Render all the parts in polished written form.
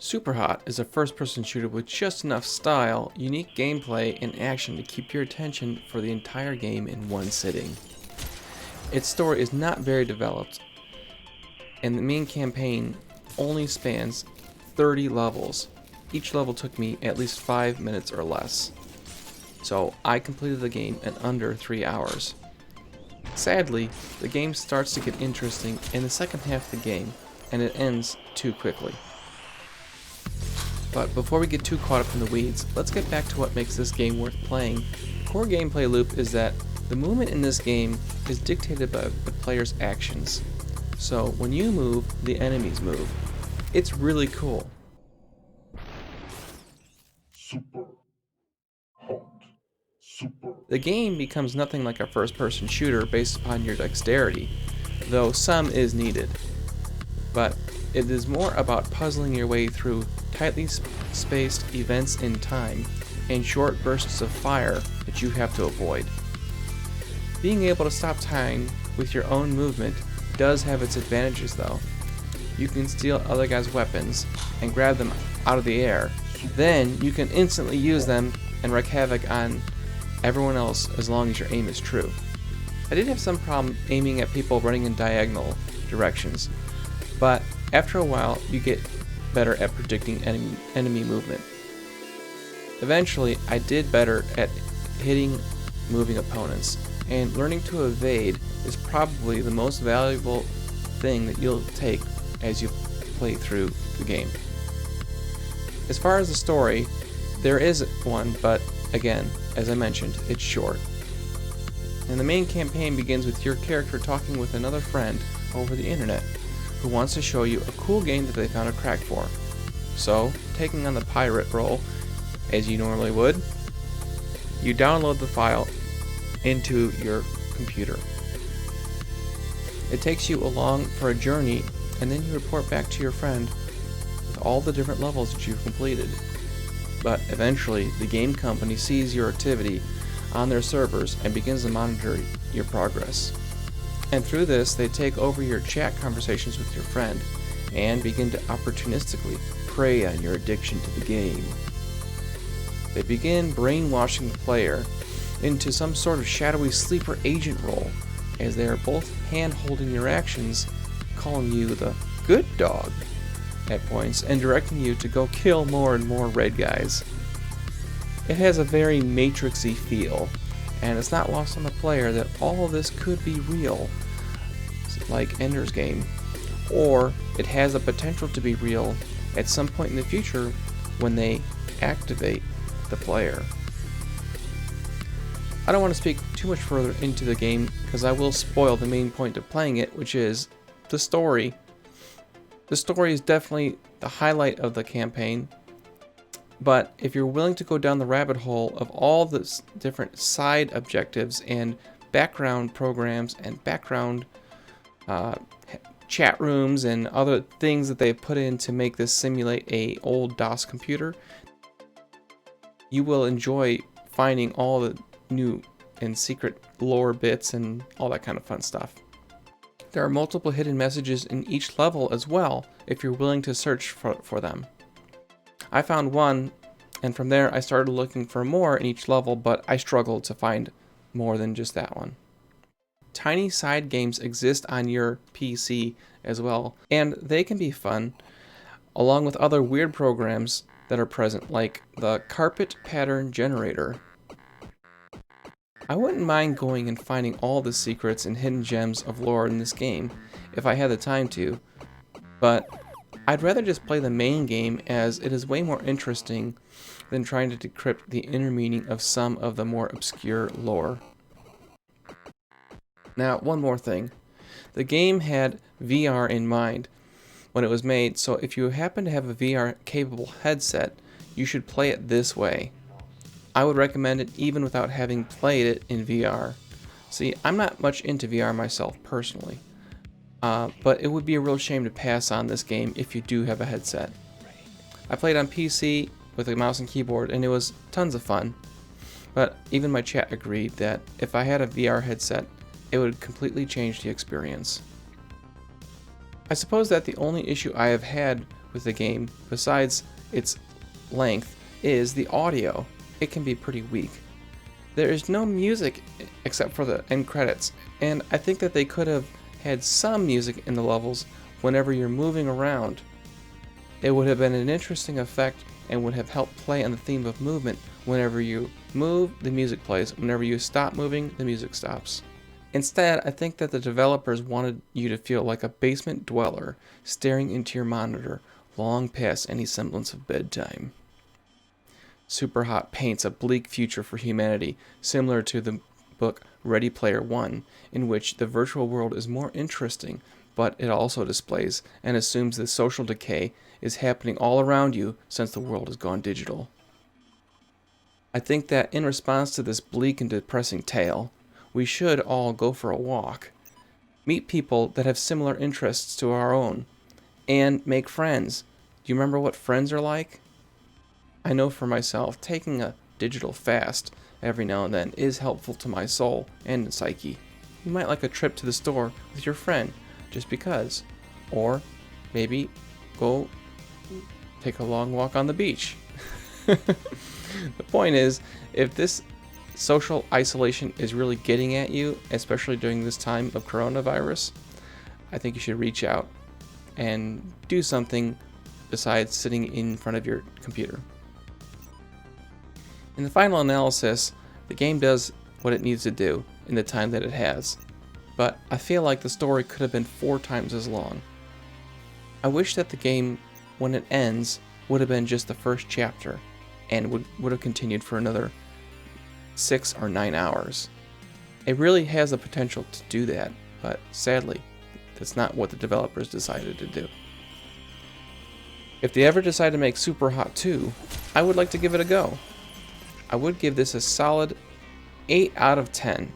SUPERHOT is a first-person shooter with just enough style, unique gameplay, and action to keep your attention for the entire game in one sitting. Its story is not very developed, and the main campaign only spans 30 levels. Each level took me at least 5 minutes or less, so I completed the game in under 3 hours. Sadly, the game starts to get interesting in the second half of the game, and it ends too quickly. But before we get too caught up in the weeds, let's get back to what makes this game worth playing. The core gameplay loop is that the movement in this game is dictated by the player's actions. So when you move, the enemies move. It's really cool. SUPERHOT. The game becomes nothing like a first-person shooter based upon your dexterity, though some is needed. But it is more about puzzling your way through tightly spaced events in time and short bursts of fire that you have to avoid. Being able to stop time with your own movement does have its advantages though. You can steal other guys' weapons and grab them out of the air. Then you can instantly use them and wreak havoc on everyone else as long as your aim is true. I did have some problem aiming at people running in diagonal directions, but after a while you get better at predicting enemy movement. Eventually I did better at hitting moving opponents, and learning to evade is probably the most valuable thing that you'll take as you play through the game. As far as the story, there is one, but again, as I mentioned, it's short. And the main campaign begins with your character talking with another friend over the internet who wants to show you a cool game that they found a crack for. So, taking on the pirate role, as you normally would, you download the file into your computer. It takes you along for a journey, and then you report back to your friend with all the different levels that you've completed. But eventually, the game company sees your activity on their servers and begins to monitor your progress. And through this, they take over your chat conversations with your friend and begin to opportunistically prey on your addiction to the game. They begin brainwashing the player into some sort of shadowy sleeper agent role, as they are both hand-holding your actions, calling you the good dog at points, and directing you to go kill more and more red guys. It has a very Matrixy feel, and it's not lost on the player that all of this could be real, like Ender's Game, or it has the potential to be real at some point in the future when they activate the player. I don't want to speak too much further into the game because I will spoil the main point of playing it, which is the story. The story is definitely the highlight of the campaign, but if you're willing to go down the rabbit hole of all the different side objectives and background programs and background chat rooms and other things that they've put in to make this simulate a old DOS computer, you will enjoy finding all the new and secret lore bits and all that kind of fun stuff. There are multiple hidden messages in each level as well, if you're willing to search for them. I found one, and from there I started looking for more in each level, but I struggled to find more than just that one. Tiny side games exist on your PC as well, and they can be fun, along with other weird programs that are present, like the carpet pattern generator. I wouldn't mind going and finding all the secrets and hidden gems of lore in this game if I had the time to, but I'd rather just play the main game, as it is way more interesting than trying to decrypt the inner meaning of some of the more obscure lore. Now, one more thing. The game had VR in mind when it was made, so if you happen to have a VR-capable headset, you should play it this way. I would recommend it even without having played it in VR. See, I'm not much into VR myself personally, but it would be a real shame to pass on this game if you do have a headset. I played on PC with a mouse and keyboard, and it was tons of fun, but even my chat agreed that if I had a VR headset, it would completely change the experience. I suppose that the only issue I have had with the game, besides its length, is the audio. It can be pretty weak. There is no music except for the end credits, and I think that they could have had some music in the levels whenever you're moving around. It would have been an interesting effect and would have helped play on the theme of movement. Whenever you move, the music plays. Whenever you stop moving, the music stops. Instead, I think that the developers wanted you to feel like a basement dweller staring into your monitor long past any semblance of bedtime. SUPERHOT paints a bleak future for humanity, similar to the book Ready Player One, in which the virtual world is more interesting, but it also displays and assumes that social decay is happening all around you since the world has gone digital. I think that in response to this bleak and depressing tale, we should all go for a walk, meet people that have similar interests to our own, and make friends. Do you remember what friends are like? I know for myself, taking a digital fast every now and then is helpful to my soul and psyche. You might like a trip to the store with your friend just because, or maybe go take a long walk on the beach. The point is, if this social isolation is really getting at you, especially during this time of coronavirus, I think you should reach out and do something besides sitting in front of your computer. In the final analysis, the game does what it needs to do in the time that it has, but I feel like the story could have been 4 times as long. I wish that the game, when it ends, would have been just the first chapter and would have continued for another 6 or 9 hours. It really has the potential to do that, but sadly, that's not what the developers decided to do. If they ever decide to make SUPERHOT 2, I would like to give it a go. I would give this a solid 8 out of 10,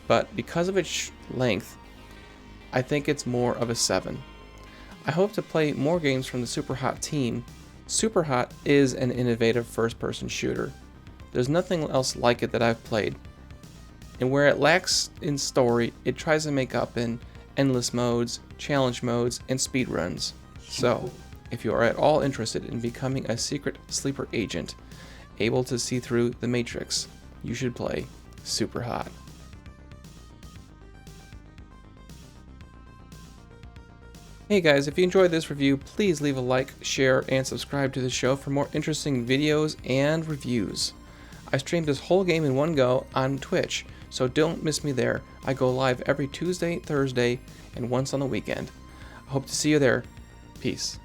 but because of its length, I think it's more of a 7. I hope to play more games from the SUPERHOT team. SUPERHOT is an innovative first-person shooter. There's nothing else like it that I've played. And where it lacks in story, it tries to make up in endless modes, challenge modes, and speedruns. So, if you are at all interested in becoming a secret sleeper agent, able to see through the Matrix, you should play SUPERHOT. Hey guys, if you enjoyed this review, please leave a like, share, and subscribe to the show for more interesting videos and reviews. I streamed this whole game in one go on Twitch, so don't miss me there. I go live every Tuesday, Thursday, and once on the weekend. I hope to see you there. Peace.